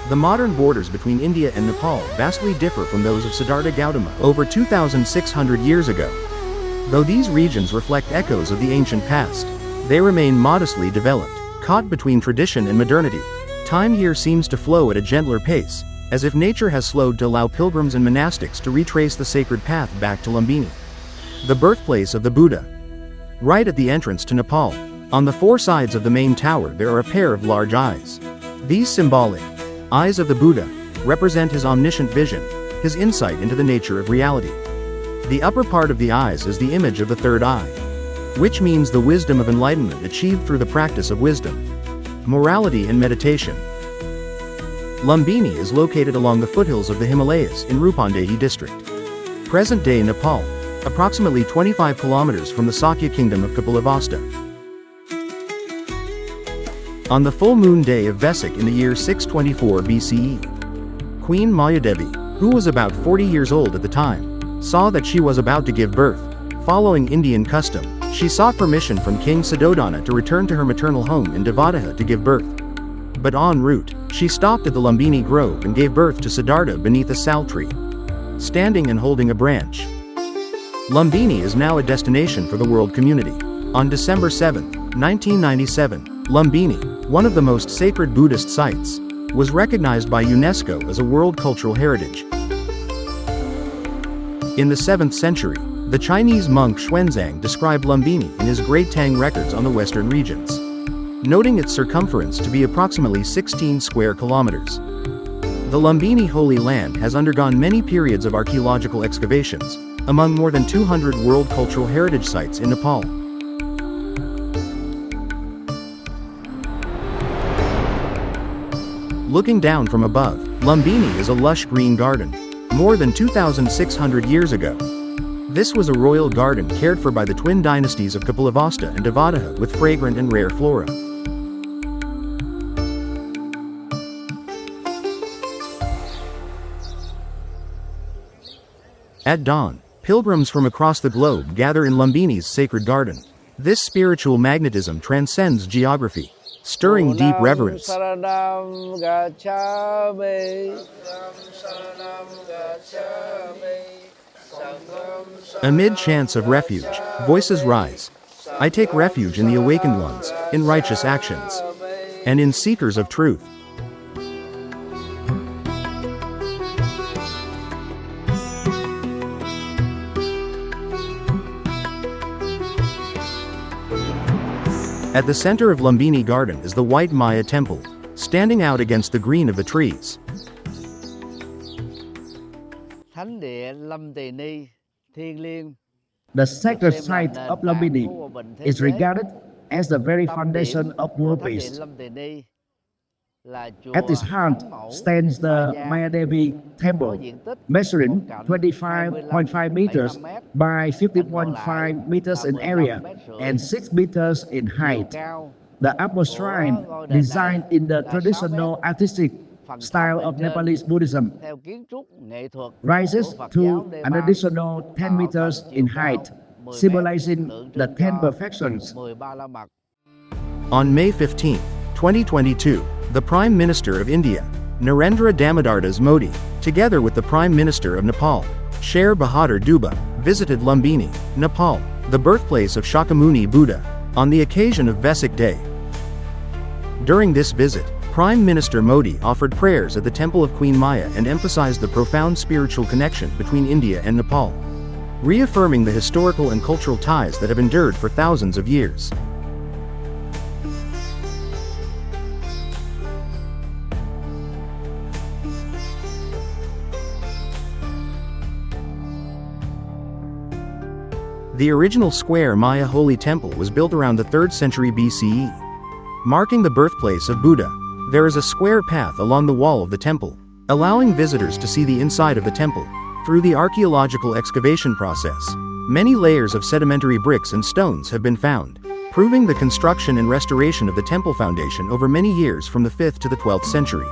The modern borders between India and Nepal vastly differ from those of Siddhartha Gautama over 2,600 years ago. Though these regions reflect echoes of the ancient past, they remain modestly developed. Caught between tradition and modernity, time here seems to flow at a gentler pace, as if nature has slowed to allow pilgrims and monastics to retrace the sacred path back to Lumbini, the birthplace of the Buddha. Right at the entrance to Nepal, on the four sides of the main tower there are a pair of large eyes. These symbolic eyes of the Buddha represent his omniscient vision, his insight into the nature of reality. The upper part of the eyes is the image of the third eye, which means the wisdom of enlightenment achieved through the practice of wisdom, morality and meditation. Lumbini is located along the foothills of the Himalayas in Rupandi district, present-day Nepal, approximately 25 kilometers from the Sakya kingdom of Kapilavastu. On the full moon day of Vesak in the year 624 BCE, Queen Maya Devi, who was about 40 years old at the time, saw that she was about to give birth. Following Indian custom, she sought permission from King Suddhodana to return to her maternal home in Devadaha to give birth. But en route, she stopped at the Lumbini Grove and gave birth to Siddhartha beneath a sal tree, standing and holding a branch. Lumbini is now a destination for the world community. On December 7, 1997, Lumbini, one of the most sacred Buddhist sites, was recognized by UNESCO as a World Cultural Heritage. In the 7th century, the Chinese monk Xuanzang described Lumbini in his Great Tang records on the western regions, noting its circumference to be approximately 16 square kilometers. The Lumbini Holy Land has undergone many periods of archaeological excavations, among more than 200 World Cultural Heritage sites in Nepal. Looking down from above, Lumbini is a lush green garden. More than 2,600 years ago, this was a royal garden cared for by the twin dynasties of Kapilavastu and Devadaha with fragrant and rare flora. At dawn, pilgrims from across the globe gather in Lumbini's sacred garden. This spiritual magnetism transcends geography, stirring deep reverence. Amid chants of refuge, voices rise. I take refuge in the awakened ones, in righteous actions, and in seekers of truth. At the center of Lumbini Garden is the White Maya Temple, standing out against the green of the trees. The sacred site of Lumbini is regarded as the very foundation of world peace. At its heart stands the Maya Devi Temple, measuring 25.5 meters by 50.5 meters in area and 6 meters in height. The upper shrine, designed in the traditional artistic style of Nepalese Buddhism, rises to an additional 10 meters in height, symbolizing the 10 perfections. On May 15, 2022, the Prime Minister of India, Narendra Damodar Das Modi, together with the Prime Minister of Nepal, Sher Bahadur Dubba, visited Lumbini, Nepal, the birthplace of Shakyamuni Buddha, on the occasion of Vesak Day. During this visit, Prime Minister Modi offered prayers at the Temple of Queen Maya and emphasized the profound spiritual connection between India and Nepal, reaffirming the historical and cultural ties that have endured for thousands of years. The original square Maya Holy Temple was built around the 3rd century BCE. Marking the birthplace of Buddha, there is a square path along the wall of the temple, allowing visitors to see the inside of the temple. Through the archaeological excavation process, many layers of sedimentary bricks and stones have been found, proving the construction and restoration of the temple foundation over many years from the 5th to the 12th century.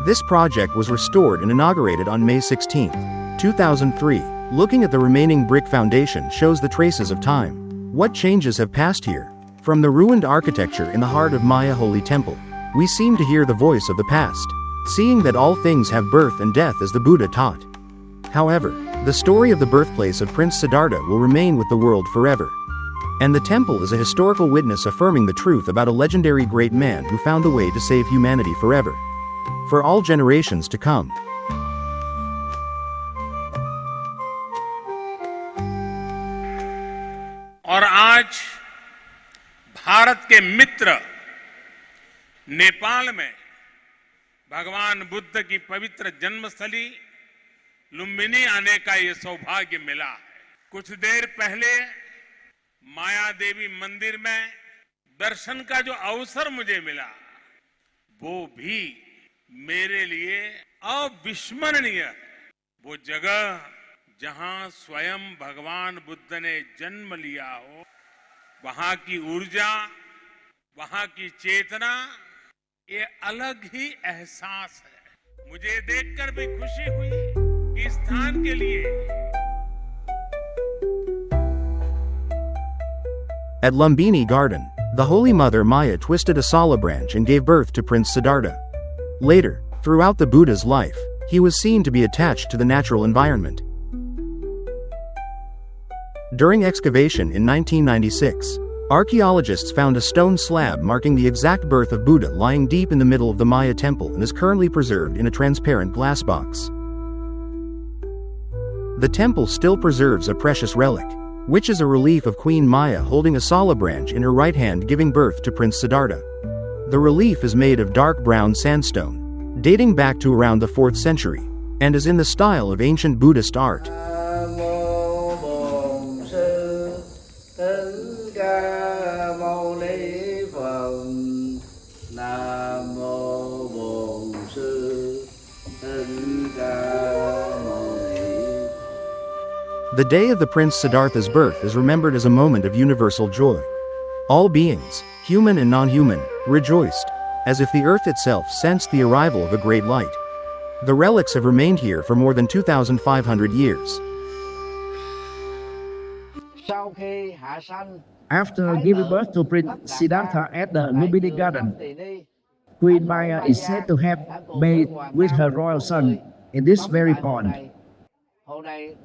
This project was restored and inaugurated on May 16, 2003. Looking at the remaining brick foundation shows the traces of time. What changes have passed here? From the ruined architecture in the heart of Maya Holy Temple, we seem to hear the voice of the past. seeing that all things have birth and death as the Buddha taught. However, the story of the birthplace of Prince Siddhartha will remain with the world forever. And the temple is a historical witness affirming the truth about a legendary great man who found the way to save humanity forever. For all generations to come. और आज भारत के मित्र नेपाल में भगवान बुद्ध की पवित्र जन्मस्थली लुम्बिनी आने का ये सौभाग्य मिला है। कुछ देर पहले माया देवी मंदिर में दर्शन का जो अवसर मुझे मिला, वो भी मेरे लिए अविस्मरणीय है। वो जगह जहां स्वयं भगवान बुद्ध ने जन्म लिया हो, वहां की ऊर्जा, वहां की चेतना, ये अलग ही एहसास है। मुझे देखकर भी खुशी हुई कि इस स्थान के लिए At Lumbini Garden, the Holy Mother Maya twisted a sala branch and gave birth to Prince Siddhartha. Later, throughout the Buddha's life, he was seen to be attached to the natural environment. During excavation in 1996, archaeologists found a stone slab marking the exact birth of Buddha lying deep in the middle of the Maya temple and is currently preserved in a transparent glass box. The temple still preserves a precious relic, which is a relief of Queen Maya holding a sala branch in her right hand giving birth to Prince Siddhartha. The relief is made of dark brown sandstone, dating back to around the 4th century, and is in the style of ancient Buddhist art. The day of the Prince Siddhartha's birth is remembered as a moment of universal joy. All beings, human and non-human, rejoiced, as if the earth itself sensed the arrival of a great light. The relics have remained here for more than 2,500 years. After giving birth to Prince Siddhartha at the Lumbini garden, Queen Maya is said to have bathed with her royal son in this very pond.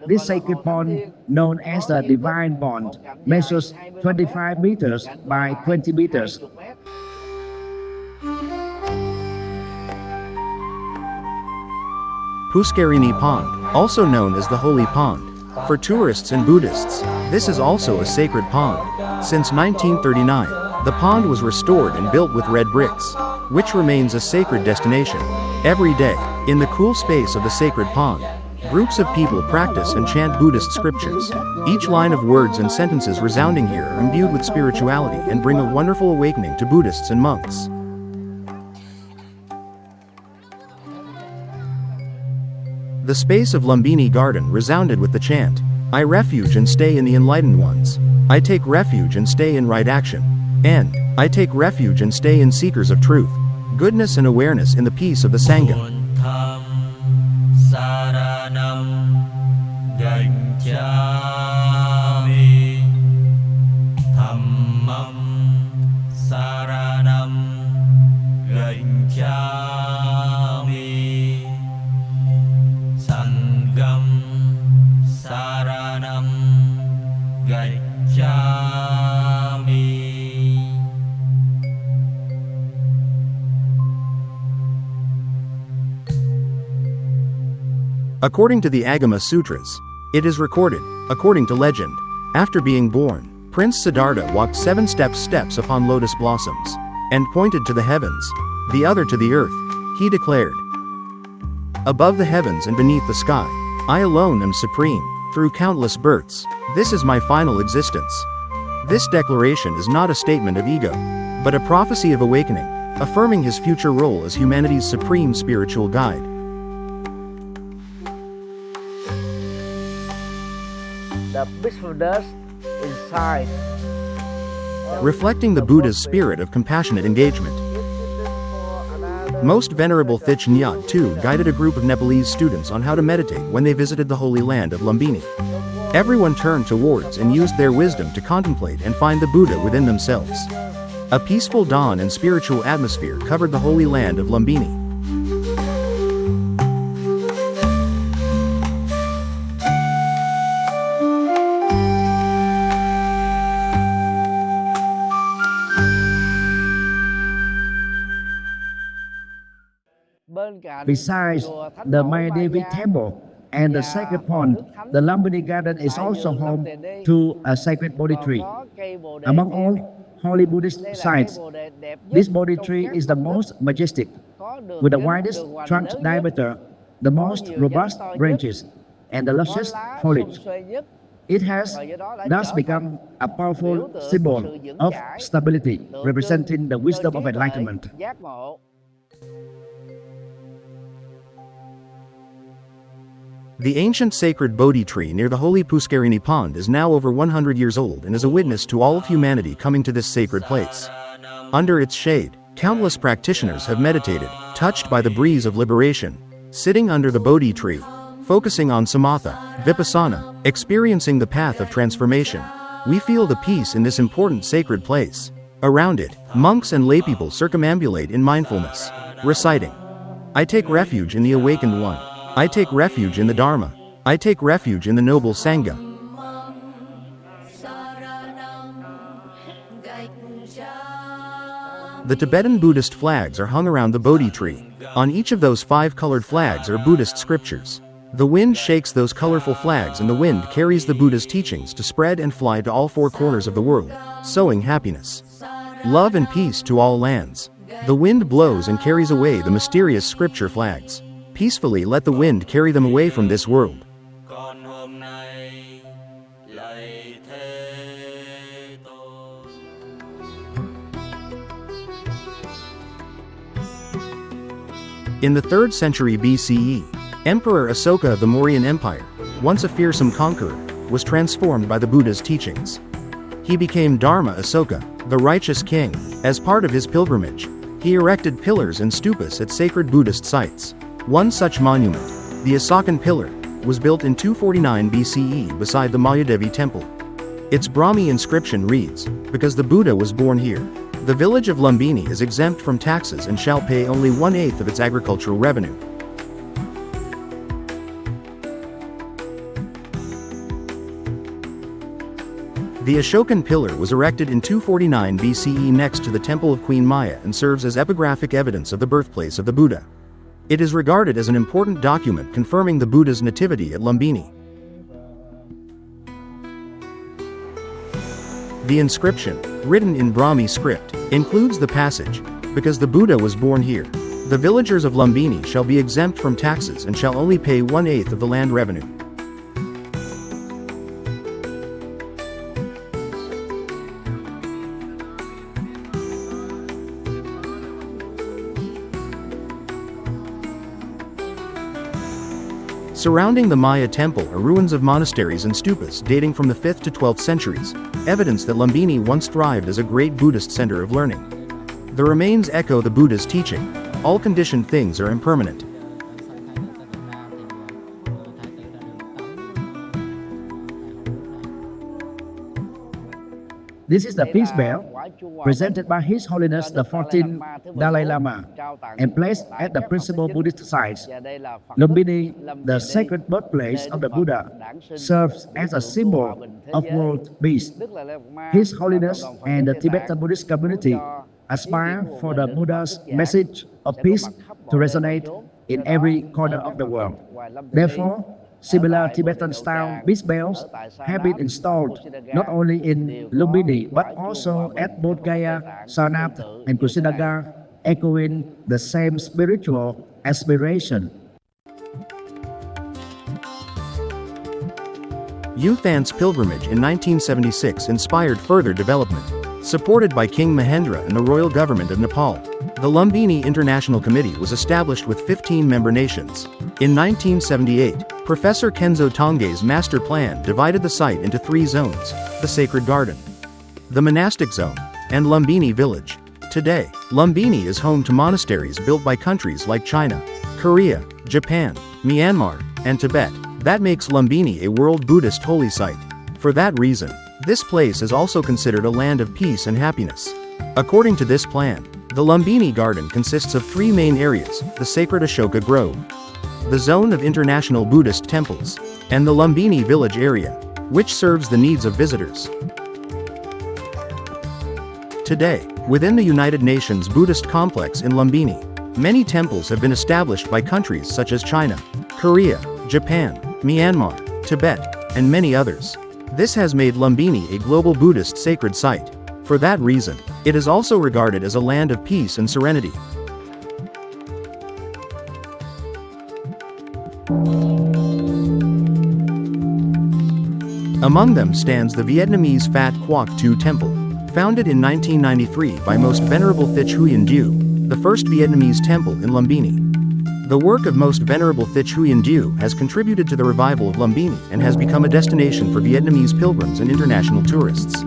This sacred pond, known as the Divine Pond, measures 25 meters by 20 meters. Puskarini Pond, also known as the Holy Pond. For tourists and Buddhists, this is also a sacred pond. Since 1939, the pond was restored and built with red bricks, which remains a sacred destination. Every day, in the cool space of the sacred pond, groups of people practice and chant Buddhist scriptures. Each line of words and sentences resounding here are imbued with spirituality and bring a wonderful awakening to Buddhists and monks. The space of Lumbini garden resounded with the chant, "I refuge and stay in the enlightened ones. I take refuge and stay in right action. And, I take refuge and stay in seekers of truth, goodness and awareness in the peace of the Sangha." According to the Agama Sutras, it is recorded, according to legend, after being born, Prince Siddhartha walked 7 steps upon lotus blossoms, and pointed to the heavens, the other to the earth. He declared, "Above the heavens and beneath the sky, I alone am supreme, through countless births. This is my final existence." This declaration is not a statement of ego, but a prophecy of awakening, affirming his future role as humanity's supreme spiritual guide. The peacefulness inside, reflecting the Buddha's spirit of compassionate engagement. Most Venerable Thich Nhat too guided a group of Nepalese students on how to meditate when they visited the holy land of Lumbini. Everyone turned towards and used their wisdom to contemplate and find the Buddha within themselves. A peaceful dawn and spiritual atmosphere covered the holy land of Lumbini. Besides the Maya Devi temple and the sacred pond, the Lumbini garden is also home to a sacred Bodhi tree. Among all holy Buddhist sites, this Bodhi tree is the most majestic, with the widest trunk diameter, the most robust branches, and the lushest foliage. It has thus become a powerful symbol of stability, representing the wisdom of enlightenment. The ancient sacred Bodhi tree near the holy Puskarini Pond is now over 100 years old and is a witness to all of humanity coming to this sacred place. Under its shade, countless practitioners have meditated, touched by the breeze of liberation, sitting under the Bodhi tree, focusing on samatha, vipassana, experiencing the path of transformation. We feel the peace in this important sacred place. Around it, monks and laypeople circumambulate in mindfulness, reciting, "I take refuge in the awakened one. I take refuge in the Dharma. I take refuge in the noble Sangha." The Tibetan Buddhist flags are hung around the Bodhi tree. On each of those 5 colored flags are Buddhist scriptures. The wind shakes those colorful flags and the wind carries the Buddha's teachings to spread and fly to all 4 corners of the world, sowing happiness, love and peace to all lands. The wind blows and carries away the mysterious scripture flags. Peacefully let the wind carry them away from this world. In the 3rd century BCE, Emperor Ashoka of the Mauryan Empire, once a fearsome conqueror, was transformed by the Buddha's teachings. He became Dharma Ashoka, the righteous king. As part of his pilgrimage, he erected pillars and stupas at sacred Buddhist sites. One such monument, the Ashoka Pillar, was built in 249 BCE beside the Maya Devi temple. Its Brahmi inscription reads, "Because the Buddha was born here, the village of Lumbini is exempt from taxes and shall pay only 1/8 of its agricultural revenue." The Ashoka Pillar was erected in 249 BCE next to the Temple of Queen Maya and serves as epigraphic evidence of the birthplace of the Buddha. It is regarded as an important document confirming the Buddha's nativity at Lumbini. The inscription, written in Brahmi script, includes the passage, "Because the Buddha was born here, the villagers of Lumbini shall be exempt from taxes and shall only pay 1/8 of the land revenue." Surrounding the Maya temple are ruins of monasteries and stupas dating from the 5th to 12th centuries, evidence that Lumbini once thrived as a great Buddhist center of learning. The remains echo the Buddha's teaching, all conditioned things are impermanent. This is the peace bell presented by His Holiness the 14th Dalai Lama and placed at the principal Buddhist sites. Lumbini, the sacred birthplace of the Buddha, serves as a symbol of world peace. His Holiness and the Tibetan Buddhist community aspire for the Buddha's message of peace to resonate in every corner of the world. Therefore, similar Tibetan-style peace bells have been installed not only in Lumbini but also at Bodh Gaya, Sarnath, and Kushinagar, echoing the same spiritual aspiration. Youth Ants pilgrimage in 1976 inspired further development. Supported by King Mahendra and the royal government of Nepal, the Lumbini International Committee was established with 15 member nations. In 1978, Professor Kenzo Tongay's master plan divided the site into 3 zones: the Sacred Garden, the Monastic Zone, and Lumbini Village. Today, Lumbini is home to monasteries built by countries like China, Korea, Japan, Myanmar, and Tibet. That makes Lumbini a world Buddhist holy site. For that reason, this place is also considered a land of peace and happiness. According to this plan, the Lumbini Garden consists of 3 main areas: the sacred Ashoka Grove, the zone of international Buddhist temples, and the Lumbini Village area, which serves the needs of visitors. Today, within the United Nations Buddhist complex in Lumbini, Many temples have been established by countries such as China, Korea, Japan, Myanmar, Tibet, and many others. This has made Lumbini a global Buddhist sacred site. For that reason, it is also regarded as a land of peace and serenity. Among them stands the Vietnamese Phat Quoc Tu Temple, founded in 1993 by Most Venerable Thich Huyen Du, the first Vietnamese temple in Lumbini. The work of Most Venerable Thich Huyen Du has contributed to the revival of Lumbini and has become a destination for Vietnamese pilgrims and international tourists.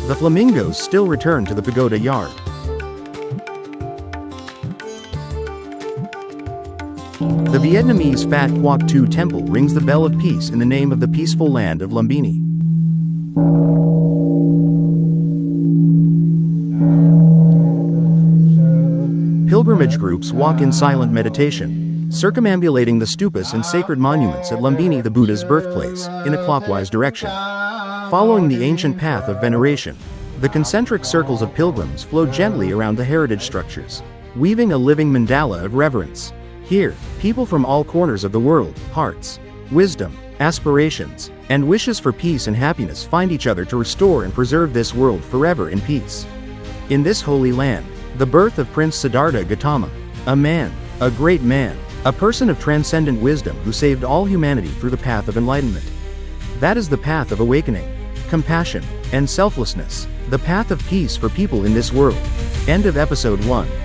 The flamingos still return to the pagoda yard. The Vietnamese Phat Quoc Tu Temple rings the bell of peace in the name of the peaceful land of Lumbini. Pilgrimage groups walk in silent meditation, circumambulating the stupas and sacred monuments at Lumbini, the Buddha's birthplace, in a clockwise direction. Following the ancient path of veneration, the concentric circles of pilgrims flow gently around the heritage structures, weaving a living mandala of reverence. Here, people from all corners of the world, hearts, wisdom, aspirations, and wishes for peace and happiness find each other to restore and preserve this world forever in peace. In this holy land, the birth of Prince Siddhartha Gautama, a man, a great man, a person of transcendent wisdom who saved all humanity through the path of enlightenment. That is the path of awakening, compassion, and selflessness, the path of peace for people in this world. End of episode 1.